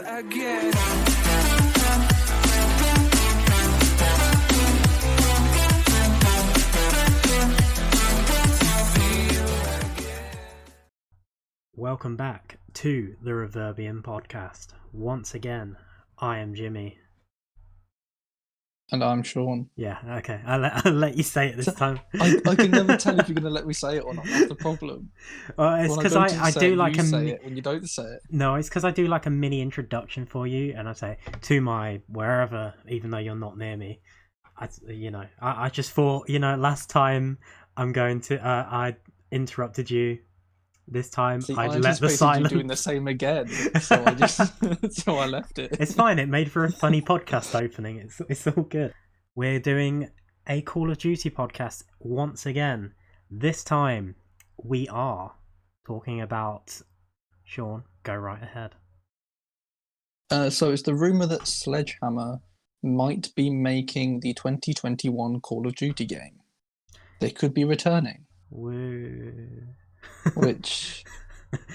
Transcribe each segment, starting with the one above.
again. Welcome back to the Reverbium Podcast. Once again, I am Jimmy. And I'm Shaun. Yeah, okay. I'll let you say it this time. I can never tell if you're going to let me say it or not. That's the problem. Well, it's because I do like you say it when you don't say it. No, it's because I do like a mini introduction for you, and I say to my wherever, even though you're not near me. I just thought, last time I interrupted you. This time I'd let the silence. You doing the same again, so I just so I left it. It's fine. It made for a funny podcast opening. It's all good. We're doing a Call of Duty podcast once again. This time we are talking about Shaun. Go right ahead. So it's the rumor that Sledgehammer might be making the 2021 Call of Duty game. They could be returning. Woo. Which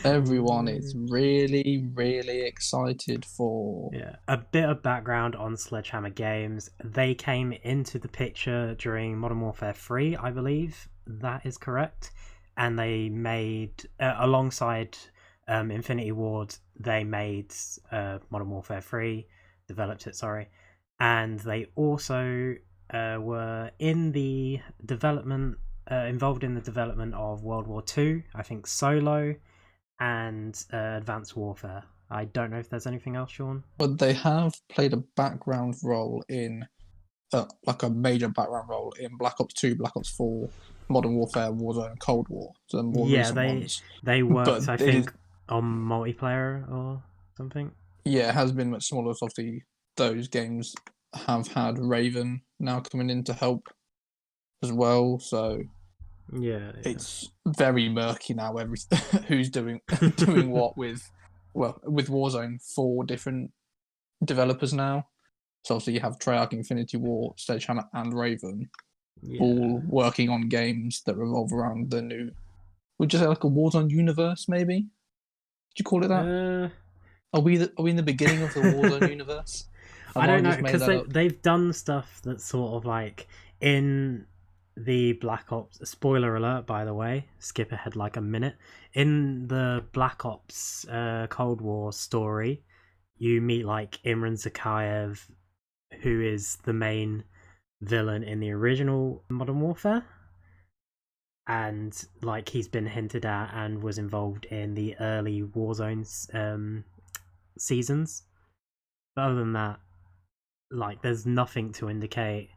everyone is really, really excited for. Yeah, a bit of background on Sledgehammer Games. They came into the picture during Modern Warfare 3, I believe. That is correct. And they made, alongside Infinity Ward, they made Modern Warfare 3, developed it, sorry. And they also were in the development involved in the development of World War II, I think Solo, and Advanced Warfare. I don't know if there's anything else, Shaun. But they have played a background role in, like a major background role in Black Ops 2, Black Ops 4, Modern Warfare, Warzone, and Cold War. So more recent ones. They worked, I think, on multiplayer or something. Yeah, it has been much smaller. So obviously, those games have had Raven now coming in to help as well, so yeah. It's very murky now. Who's doing what with Warzone, 4 different developers now. So obviously you have Treyarch, Infinity War, Sledgehammer, and Raven, all working on games that revolve around the new. Would you say like a Warzone universe? Maybe? Did you call it that? Are we in the beginning of the Warzone universe? I don't know, because they've done stuff that's sort of like in the Black Ops, spoiler alert by the way, skip ahead like a minute, in the Black Ops Cold War story, you meet like Imran Zakhaev, who is the main villain in the original Modern Warfare, and like he's been hinted at and was involved in the early Warzone seasons. But other than that, like there's nothing to indicate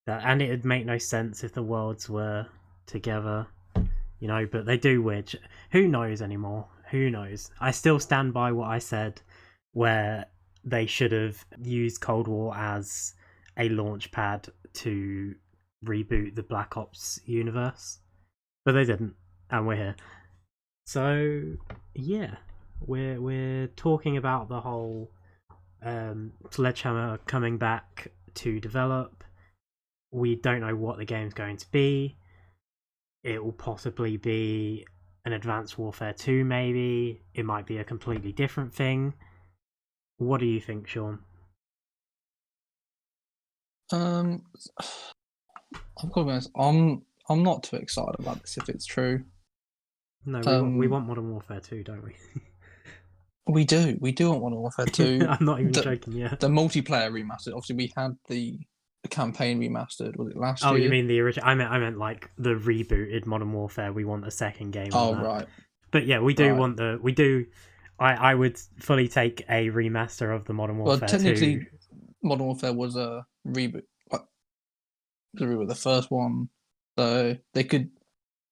that, and it'd make no sense if the worlds were together, but they do, which who knows anymore? Who knows? I still stand by what I said, where they should have used Cold War as a launch pad to reboot the Black Ops universe, but they didn't, and we're here. So yeah, we're talking about the whole Sledgehammer coming back to develop. We don't know what the game's going to be. It will possibly be an Advanced Warfare 2, maybe. It might be a completely different thing. What do you think, Shaun? I'm gonna be honest, I'm not too excited about this if it's true. No, we want Modern Warfare 2, don't we? We do want Modern Warfare 2. I'm not even joking, yeah. The multiplayer remastered. Obviously, we had the campaign remastered. Was it last year? Oh, you mean the original? I meant like the rebooted Modern Warfare. We want a second game. Oh, right. But yeah, we do want the. We do. I would fully take a remaster of the Modern Warfare. Well, technically, 2. Modern Warfare was a reboot. The first one. So they could.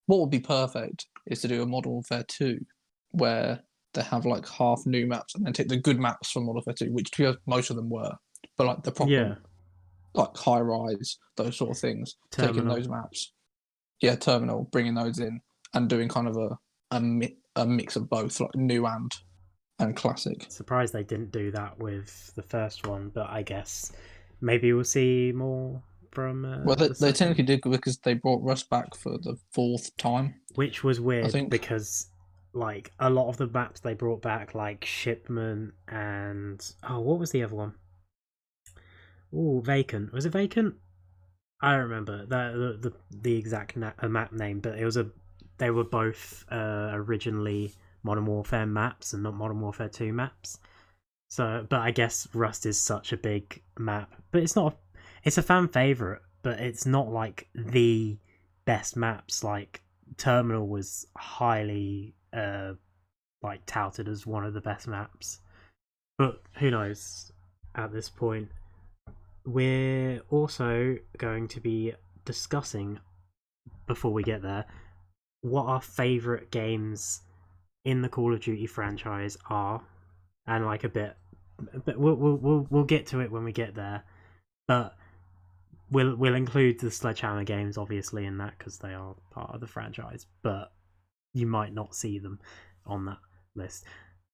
What would be perfect is to do a Modern Warfare 2, where they have like half new maps and then take the good maps from Modern Warfare 2, which most of them were, but like the proper, like high rise, those sort of things. Terminal. Taking those maps, Terminal, bringing those in and doing kind of a mix of both, like new and classic. Surprised they didn't do that with the first one, but I guess maybe we'll see more from. Well, they technically did because they brought Russ back for the 4th time, which was weird because like a lot of the maps they brought back, like Shipment and what was the other one? Oh, Vacant. Was it Vacant? I don't remember the exact map name, but they were both originally Modern Warfare maps and not Modern Warfare 2 maps. So, but I guess Rust is such a big map, but it's a fan favorite, but it's not like the best maps. Like Terminal was highly like touted as one of the best maps, but who knows at this point. We're also going to be discussing, before we get there, what our favorite games in the Call of Duty franchise are, and like but we'll get to it when we get there. But we'll include the Sledgehammer games obviously in that because they are part of the franchise. But you might not see them on that list.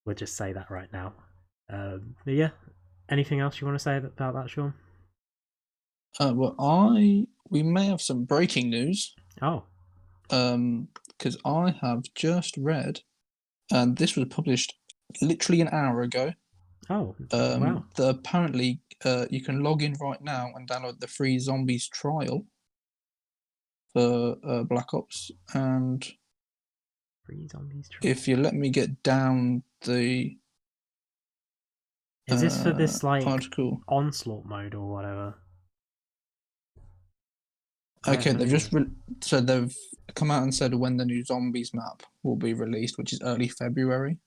We'll just say that right now. But yeah, anything else you want to say about that, Sean? We may have some breaking news. Oh. Because I have just read, and this was published literally an hour ago. Oh, wow. Apparently, you can log in right now and download the free Zombies trial for Black Ops. And free Zombies trial. If you let me get down the... Is this for this like article onslaught mode or whatever? Okay, so they've come out and said when the new Zombies map will be released, which is early February.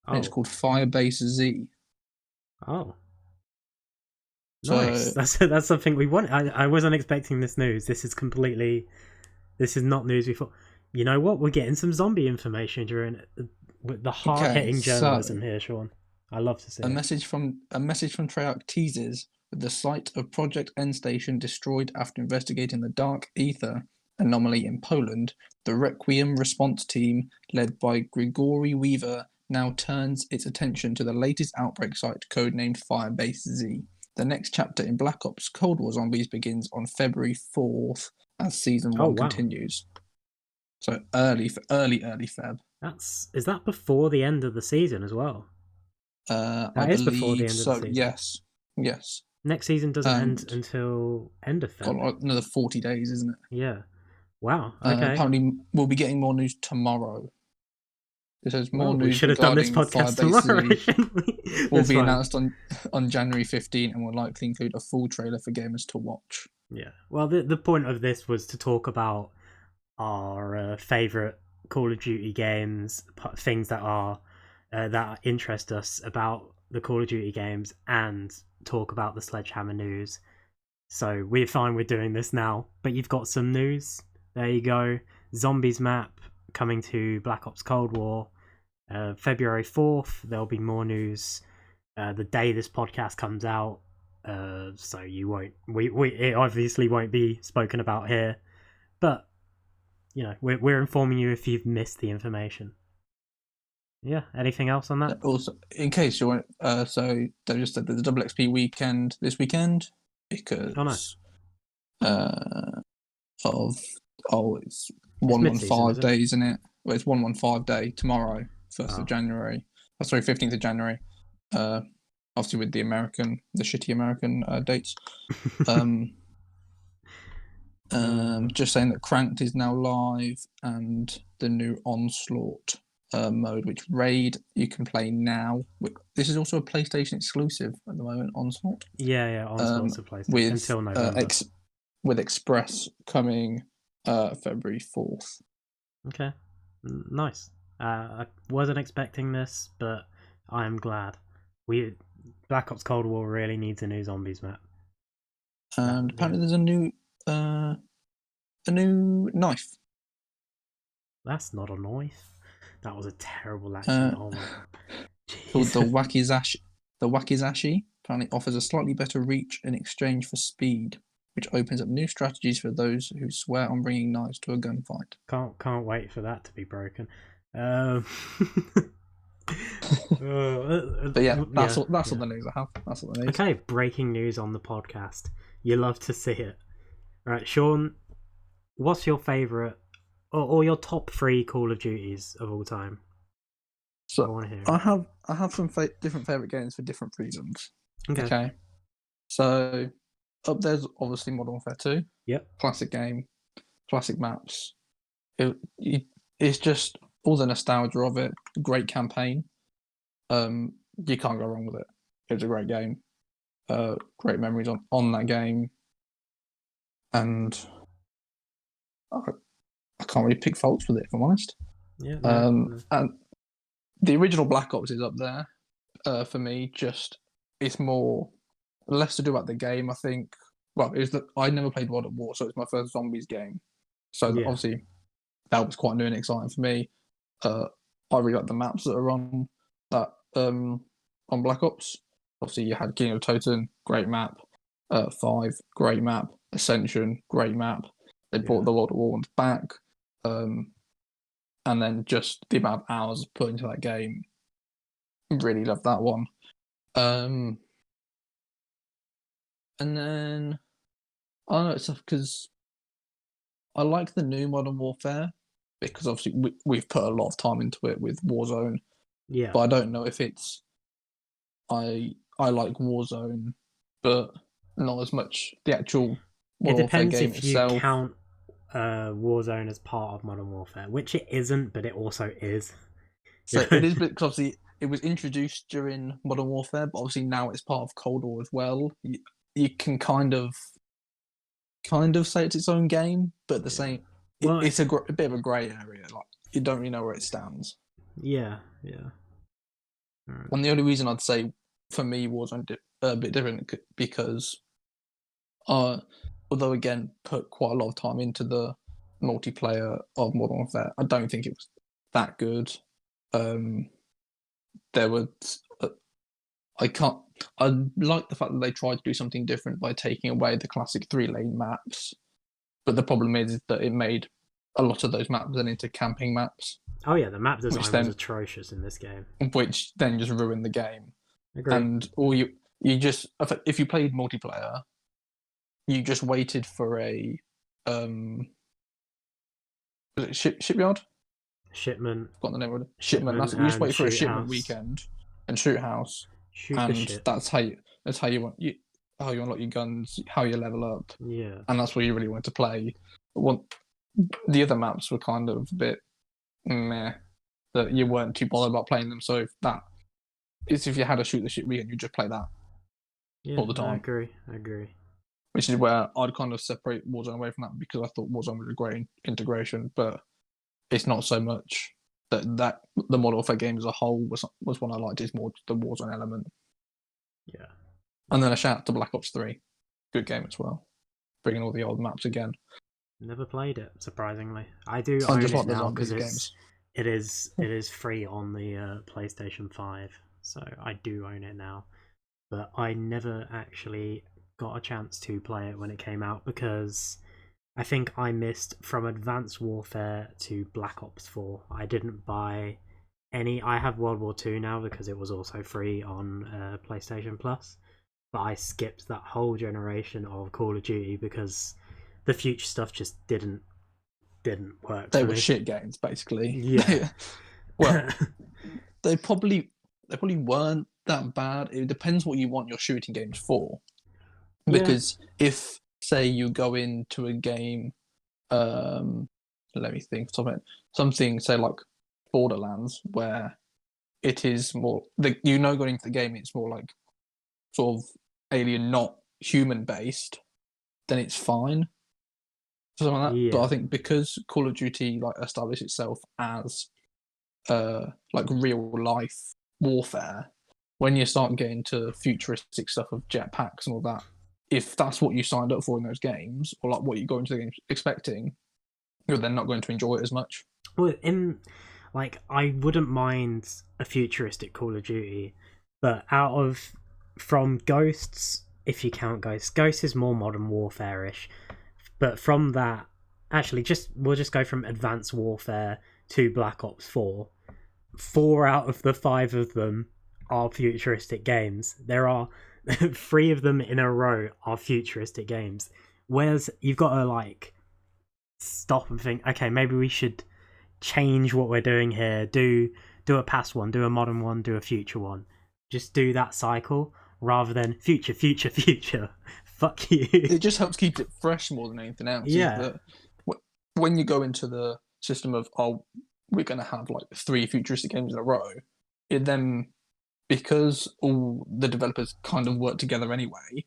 Oh. And it's called Firebase Z. Oh, nice. That's something we want. I wasn't expecting this news. This is not news before. You know what? We're getting some zombie information during the hard-hitting journalism here, Sean. I love to see a message from Treyarch teases with the site of Project End Station destroyed after investigating the dark ether anomaly in Poland. The Requiem response team, led by Grigory Weaver, now turns its attention to the latest outbreak site, codenamed Firebase Z. The next chapter in Black Ops Cold War Zombies begins on February 4th as Season 1 continues. So early Feb. Is that before the end of the season as well? That is before the end of the season. Yes. Next season doesn't end until end of Feb. Got another 40 days, isn't it? Yeah. Wow. Okay. Apparently, we'll be getting more news tomorrow. There's more news. We should have done this podcast tomorrow, shouldn't we? Will be announced on January 15 and will likely include a full trailer for gamers to watch. Yeah. Well, the point of this was to talk about our favourite Call of Duty games, things that interest us about the Call of Duty games, and talk about the Sledgehammer news. So we're fine with doing this now, but you've got some news. There you go. Zombies map coming to Black Ops Cold War. February 4th, there'll be more news the day this podcast comes out. So you won't. It obviously won't be spoken about here, but you know we're informing you if you've missed the information. Yeah. Anything else on that? Also, in case you want, so they just said there's a double XP weekend this weekend because it's 115 days, isn't it? Well, it's 115 day tomorrow, 1st of January. Oh, sorry, 15th of January. Obviously with the shitty American dates. Just saying that Cranked is now live and the new Onslaught mode, which Raid you can play now. This is also a PlayStation exclusive at the moment, Onslaught. Yeah, Onslaught's a PlayStation until November. With Express coming February 4th. Okay, nice. I wasn't expecting this, but I am glad. Black Ops Cold War really needs a new Zombies map. And apparently there's a new knife. That's not a knife. That was a terrible accent. Called the Wakizashi. The Wakizashi apparently offers a slightly better reach in exchange for speed, which opens up new strategies for those who swear on bringing knives to a gunfight. Can't wait for that to be broken. But yeah, that's all the news I have. That's all the news. Okay, breaking news on the podcast. You love to see it. All right, Sean, what's your favourite or your top 3 Call of Duties of all time? I want to hear it. I have some different favorite games for different reasons. Okay. So up there's obviously Modern Warfare 2. Yep. Classic game, classic maps. It's just all the nostalgia of it. Great campaign. You can't go wrong with it. It was a great game. Great memories on that game. And I can't really pick faults with it, if I'm honest. Yeah. And the original Black Ops is up there for me. Just it's more less to do about the game, I think. Well, it was that I never played World at War, so it's my first zombies game. So obviously that was quite new and exciting for me. I really like the maps that are on that on Black Ops. Obviously, you had King of Toten, great map. 5, great map. Ascension, great map. They brought the World at War ones back. And then just the amount of hours put into that game. Really loved that one. And then I don't know, it's because I like the new Modern Warfare because obviously we've put a lot of time into it with Warzone. Yeah. But I don't know if it's I like Warzone, but not as much the actual Modern Warfare game itself. It depends if you count Warzone as part of Modern Warfare, which it isn't, but it also is. So it is because obviously it was introduced during Modern Warfare, but obviously now it's part of Cold War as well. You can kind of say it's its own game, but the same. Well, it's a bit of a grey area. Like you don't really know where it stands. Yeah. And the only reason I'd say for me Warzone a bit different because, although again put quite a lot of time into the multiplayer of Modern Warfare, I don't think it was that good. There was I like the fact that they tried to do something different by taking away the classic 3-lane maps, but the problem is that it made a lot of those maps then into camping maps. Oh yeah, the map design was atrocious in this game, which then just ruined the game. Agreed. And you just if you played multiplayer, you just waited for a was it shipyard? Shipment. Got the name of it. Shipment. That's it. You just wait for a shipment weekend and shoot house. And that's how you how you unlock your guns, how you level up. Yeah. And that's what you really want to play. The other maps were kind of a bit meh, that you weren't too bothered about playing them. So if you had a shoot the shit weekend, you just play that all the time. I agree. Which is where I'd kind of separate Warzone away from that because I thought Warzone was a great integration, but it's not so much that the Modern Warfare game as a whole was one I liked. It's more the Warzone element. Yeah. And then a shout out to Black Ops 3. Good game as well. Bringing all the old maps again. Never played it, surprisingly. I do own it now because it is free on the PlayStation 5, so I do own it now. But I never actually got a chance to play it when it came out because I think I missed from Advanced Warfare to Black Ops 4. I didn't buy any. I have World War 2 now because it was also free on PlayStation Plus, but I skipped that whole generation of Call of Duty because the future stuff just didn't work. They were shit games, basically. Yeah. Well, they probably weren't that bad. It depends what you want your shooting games for. Because if, say, you go into a game, let me think of something, say, like Borderlands, where it is more, going into the game, it's more like sort of alien, not human based, then it's fine. Something like that. Yeah. But I think because Call of Duty established itself as real life warfare, when you start getting to futuristic stuff of jetpacks and all that, if that's what you signed up for in those games, or what you go into the game expecting, you're then not going to enjoy it as much. Well, I wouldn't mind a futuristic Call of Duty, but from Ghosts, if you count Ghosts is more Modern Warfare-ish. But from that, actually, we'll just go from Advanced Warfare to Black Ops 4. 4 out of the 5 of them are futuristic games. There are 3 of them in a row are futuristic games. Whereas you've got to stop and think, okay, maybe we should change what we're doing here. Do do a past one, do a modern one, do a future one. Just do that cycle rather than future. Fuck you. It just helps keep it fresh more than anything else. Yeah. Is that when you go into the system of, we're going to have like 3 futuristic games in a row, it then, because all the developers kind of work together anyway,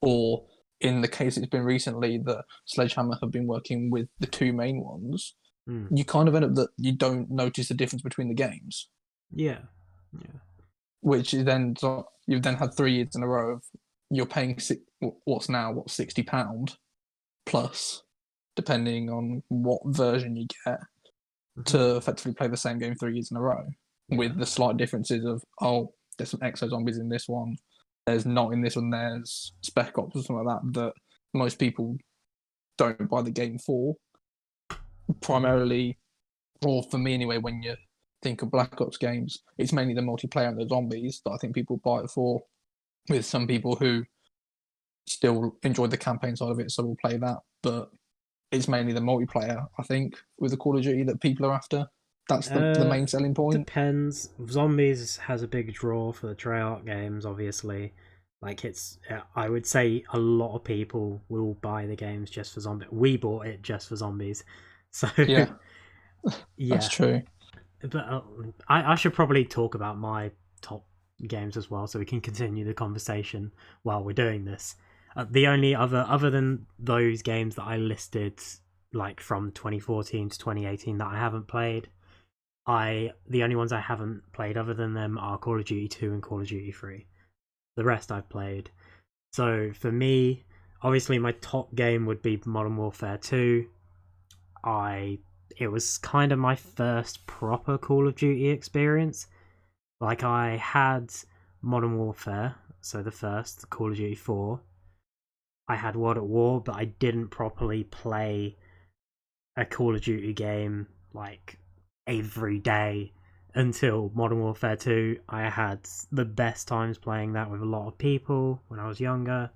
or in the case it's been recently that Sledgehammer have been working with the 2 main ones, you kind of end up that you don't notice the difference between the games. Yeah. Which is then, you've then had 3 years in a row of you're paying £60 plus, depending on what version you get, to effectively play the same game 3 years in a row, with the slight differences of, there's some exo zombies in this one, there's not in this one, there's Spec Ops or something like that most people don't buy the game for. Primarily, or for me anyway, when you think of Black Ops games, it's mainly the multiplayer and the zombies that I think people buy it for, with some people who still enjoy the campaign side of it, so we'll play that, but it's mainly the multiplayer, I think, with the Call of Duty that people are after. That's the main selling point. Depends. Zombies has a big draw for the Treyarch games, obviously. Like, I would say a lot of people will buy the games just for zombies. We bought it just for zombies. So, yeah. That's true. But I should probably talk about my top games as well, so we can continue the conversation while we're doing this. The only other than those games that I listed, like from 2014 to 2018, that I haven't played, the only ones I haven't played other than them are Call of Duty 2 and Call of Duty 3. The rest I've played. So for me, obviously my top game would be Modern Warfare 2. It was kind of my first proper Call of Duty experience. Like, I had Modern Warfare, so the first, Call of Duty 4. I had World at War, but I didn't properly play a Call of Duty game like every day until Modern Warfare 2. I had the best times playing that with a lot of people when I was younger.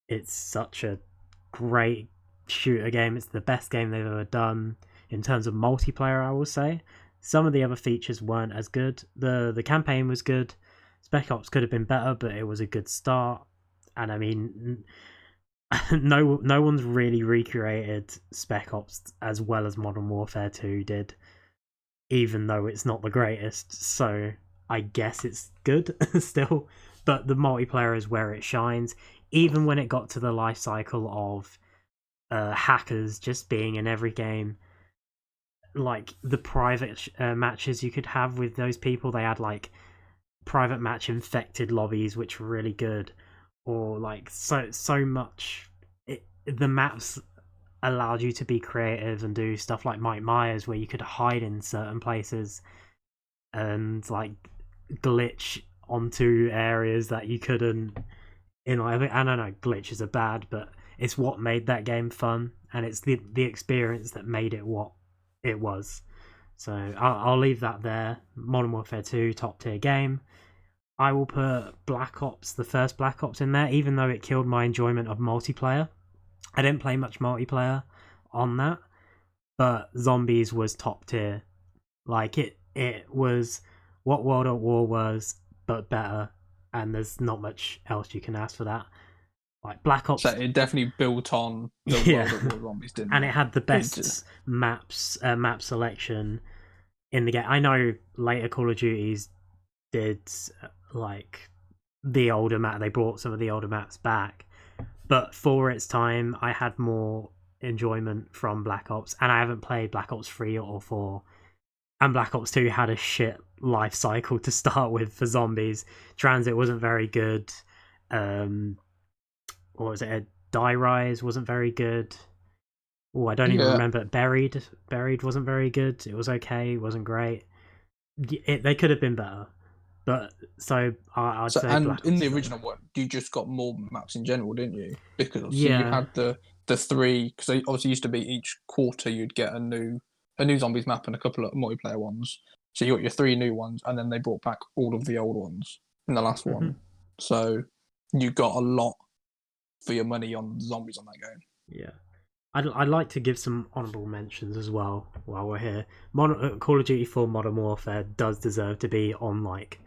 It's such a great shooter game. It's the best game they've ever done. In terms of multiplayer, I will say. Some of the other features weren't as good. The campaign was good. Spec Ops could have been better, but it was a good start. And I mean, no one's really recreated Spec Ops as well as Modern Warfare 2 did, even though it's not the greatest. So I guess it's good still. But the multiplayer is where it shines. Even when it got to the life cycle of hackers just being in every game, like the private matches you could have with those people, they had like private match infected lobbies, which were really good, or like so much. The maps allowed you to be creative and do stuff like Mike Myers, where you could hide in certain places and like glitch onto areas that you couldn't. I don't know, glitches are bad, but it's what made that game fun, and it's the experience that made it what it was. So I'll leave that there. Modern Warfare 2, top tier game. I will put Black Ops, the first Black Ops, in there, even though it killed my enjoyment of multiplayer. I didn't play much multiplayer on that, but Zombies was top tier. Like, it was what World at War was, but better, and there's not much else you can ask for that. Like Black Ops, so it definitely built on the World at War Zombies, didn't it? And it had the best map selection in the game. I know later Call of Duties did like the older map. They brought some of the older maps back, but for its time, I had more enjoyment from Black Ops, and I haven't played Black Ops 3 or 4. And Black Ops 2 had a shit life cycle to start with for zombies. Transit wasn't very good. What was it? Die Rise wasn't very good. Oh, I don't even remember. Buried wasn't very good. It was okay. It wasn't great. They could have been better. But so I'd say. And Black in Ops the original one, you just got more maps in general, didn't you? Because obviously Yeah. you had the 3, because they obviously used to be each quarter you'd get a new zombies map and a couple of multiplayer ones. So you got your 3 new ones, and then they brought back all of the old ones in the last one. So you got a lot for your money on zombies on that game. Yeah. I'd like to give some honourable mentions as well while we're here. Call of Duty 4 Modern Warfare does deserve to be on like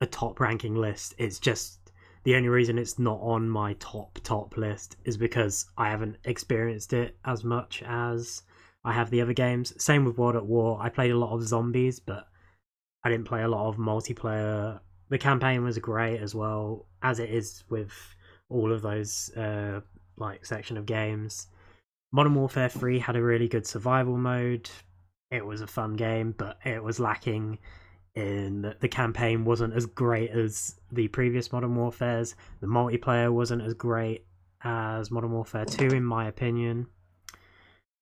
a top ranking list. It's just the only reason it's not on my top list is because I haven't experienced it as much as I have the other games. Same with World at War. I played a lot of zombies, but I didn't play a lot of multiplayer. The campaign was great as well, as it is with all of those like section of games. Modern Warfare 3 had a really good survival mode. It was a fun game, but it was lacking in that the campaign wasn't as great as the previous Modern Warfares. The multiplayer wasn't as great as Modern Warfare 2, in my opinion.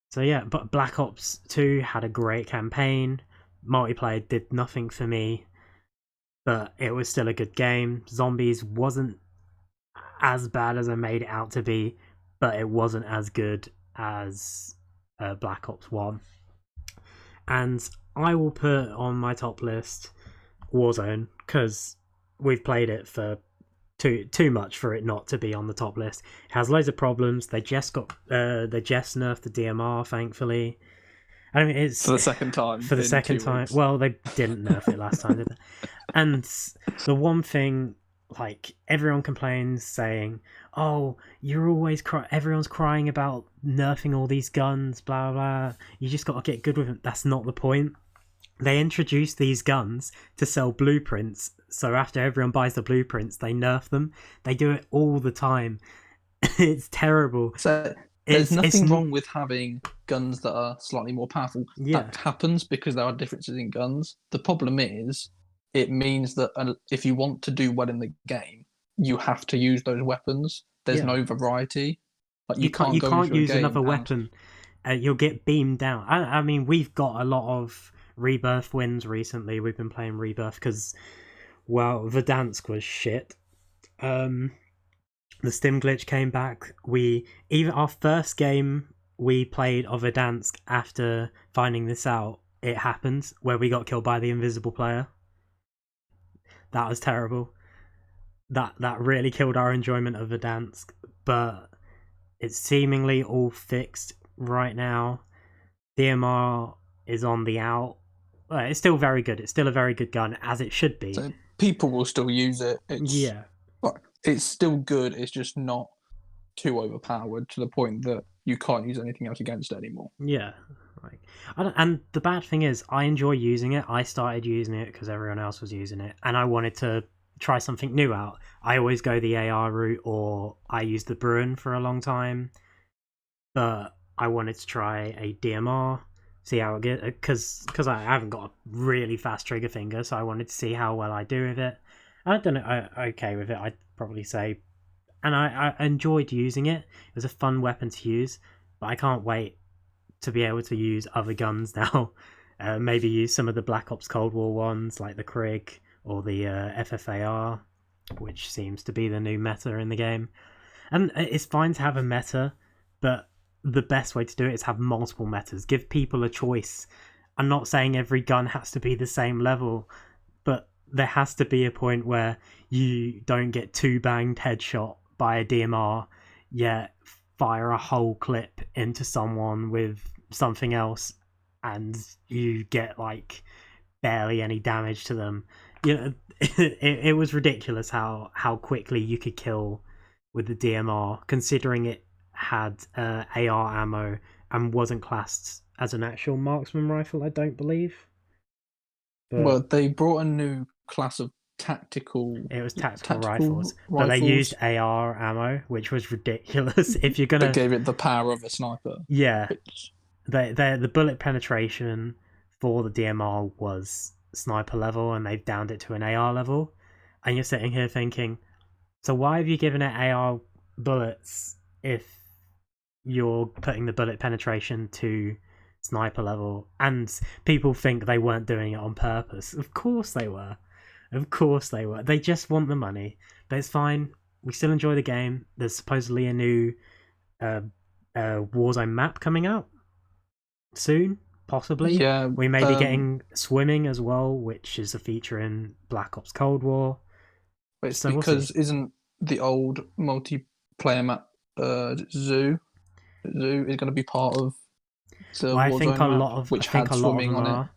So yeah, but Black Ops 2 had a great campaign. Multiplayer did nothing for me, but it was still a good game. Zombies wasn't as bad as I made it out to be, but it wasn't as good as Black Ops 1. And I will put on my top list Warzone, because we've played it for too much for it not to be on the top list. It has loads of problems. They just nerfed the DMR, thankfully. I mean, it's for the second time. For the second time. Weeks. Well, they didn't nerf it last time, did they? And the one thing, like, everyone complains saying, "Oh, you're always everyone's crying about nerfing all these guns, blah blah. You just got to get good with them." That's not the point. They introduced these guns to sell blueprints, so after everyone buys the blueprints, they nerf them. They do it all the time. It's terrible. So there's nothing wrong with having guns that are slightly more powerful. Yeah. That happens because there are differences in guns. The problem is, it means that if you want to do well in the game, you have to use those weapons. There's no variety. Like you can't use another weapon. You'll get beamed down. I mean, we've got a lot of Rebirth wins recently. We've been playing Rebirth because, well, Verdansk was shit. The stim glitch came back. Our first game we played of Verdansk after finding this out, it happened, where we got killed by the invisible player. That was terrible. That really killed our enjoyment of Verdansk, but it's seemingly all fixed right now. DMR is on the out. It's still very good. It's still a very good gun, as it should be. So people will still use it. It's still good. It's just not too overpowered to the point that you can't use anything else against it anymore. Yeah. And the bad thing is, I enjoy using it. I started using it because everyone else was using it, and I wanted to try something new out. I always go the AR route, or I used the Bruin for a long time, but I wanted to try a DMR, see how it gets, because I haven't got a really fast trigger finger, so I wanted to see how well I do with it. And I've done it okay with it, I'd probably say, and I enjoyed using it. It was a fun weapon to use, but I can't wait to be able to use other guns now. Maybe use some of the Black Ops Cold War ones, like the Krig or the FFAR, which seems to be the new meta in the game. And it's fine to have a meta, but the best way to do it is have multiple metas. Give people a choice. I'm not saying every gun has to be the same level, but there has to be a point where you don't get two banged headshot by a DMR, yet fire a whole clip into someone with something else and you get like barely any damage to them. You know, it was ridiculous how quickly you could kill with the DMR, considering it had AR ammo and wasn't classed as an actual marksman rifle, I don't believe. But well, they brought a new class of tactical rifles, but they used AR ammo, which was ridiculous. If you're gonna, they gave it the power of a sniper. Yeah, the bullet penetration for the DMR was sniper level, and they've downed it to an AR level. And you're sitting here thinking, so why have you given it AR bullets if you're putting the bullet penetration to sniper level? And people think they weren't doing it on purpose. Of course they were. They just want the money. But it's fine. We still enjoy the game. There's supposedly a new Warzone map coming out soon, possibly. Yeah. We may be getting swimming as well, which is a feature in Black Ops Cold War. It's so because isn't the old multiplayer map Zoo? Zoo is going to be part of the Well, I think Warzone a map, lot of which I think had a lot of swimming them on it. are.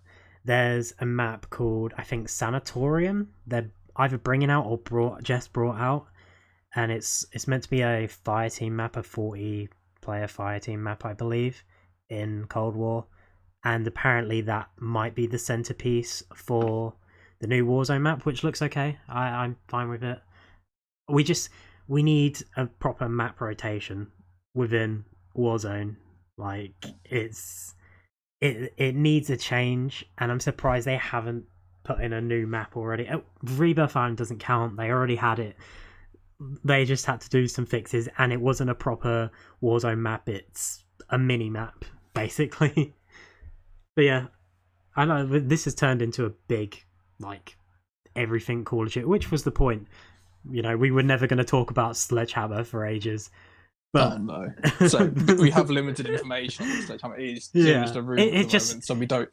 There's a map called I think Sanatorium. They're either bringing out or just brought out, and it's meant to be a fire team map, a 40-player fire team map, I believe, in Cold War, and apparently that might be the centerpiece for the new Warzone map, which looks okay. I'm fine with it. We need a proper map rotation within Warzone. Like it needs a change, and I'm surprised they haven't put in a new map already. Oh, Rebirth Island doesn't count. They already had it. They just had to do some fixes, and it wasn't a proper Warzone map. It's a mini map, basically. But yeah, I know this has turned into a big, like, everything Call of Duty, which was the point. You know, we were never going to talk about Sledgehammer for ages. But... Oh no! So we have limited information on Sledgehammer. It is just a rumor at the moment, so we don't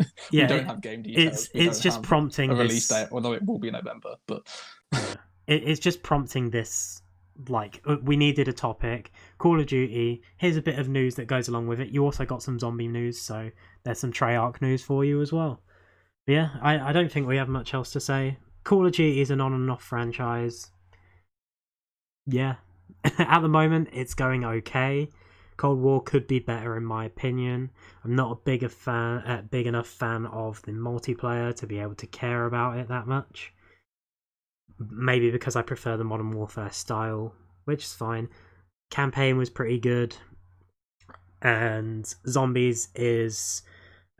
have game details. It's just prompting a release this... date, although it will be November. But it's just prompting this. Like, we needed a topic. Call of Duty. Here's a bit of news that goes along with it. You also got some zombie news, so there's some Treyarch news for you as well. But yeah, I don't think we have much else to say. Call of Duty is an on and off franchise. Yeah. At the moment, it's going okay. Cold War could be better, in my opinion. I'm not a big enough fan of the multiplayer to be able to care about it that much. Maybe because I prefer the Modern Warfare style, which is fine. Campaign was pretty good, and Zombies is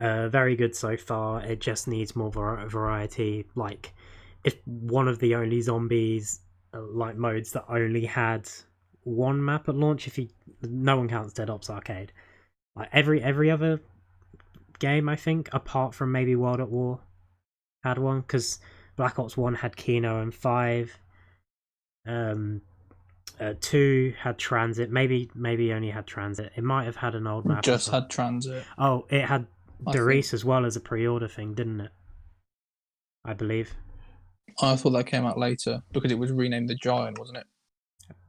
very good so far. It just needs more variety. Like, if one of the only Zombies like modes that only had one map at launch, no one counts Dead Ops Arcade, like every other game, I think, apart from maybe World at War, had one, because Black Ops 1 had Kino and 5, 2 had Transit, maybe only had Transit. It might have had an old map. Just had Transit. Oh, it had Derice as well as a pre-order thing, didn't it? I believe. I thought that came out later because it was renamed the Giant, wasn't it?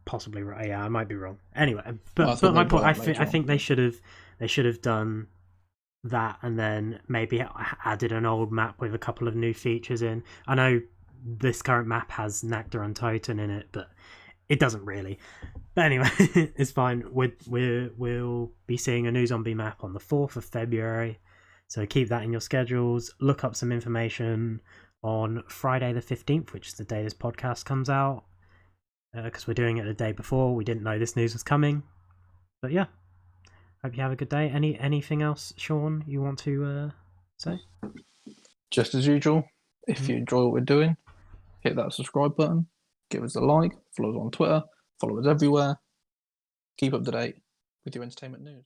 Possibly right. Yeah, I might be wrong. Anyway, but my point, I think they should have done that, and then maybe added an old map with a couple of new features in. I know this current map has Nacta and Titan in it, but it doesn't really. But anyway, it's fine. We'll be seeing a new zombie map on the 4th of February, so keep that in your schedules. Look up some information on Friday the 15th, which is the day this podcast comes out, because we're doing it the day before. We didn't know this news was coming. But yeah, hope you have a good day. Anything else, Shaun, you want to say? Just as usual, if you enjoy what we're doing, hit that subscribe button, give us a like, follow us on Twitter, follow us everywhere. Keep up to date with your entertainment news.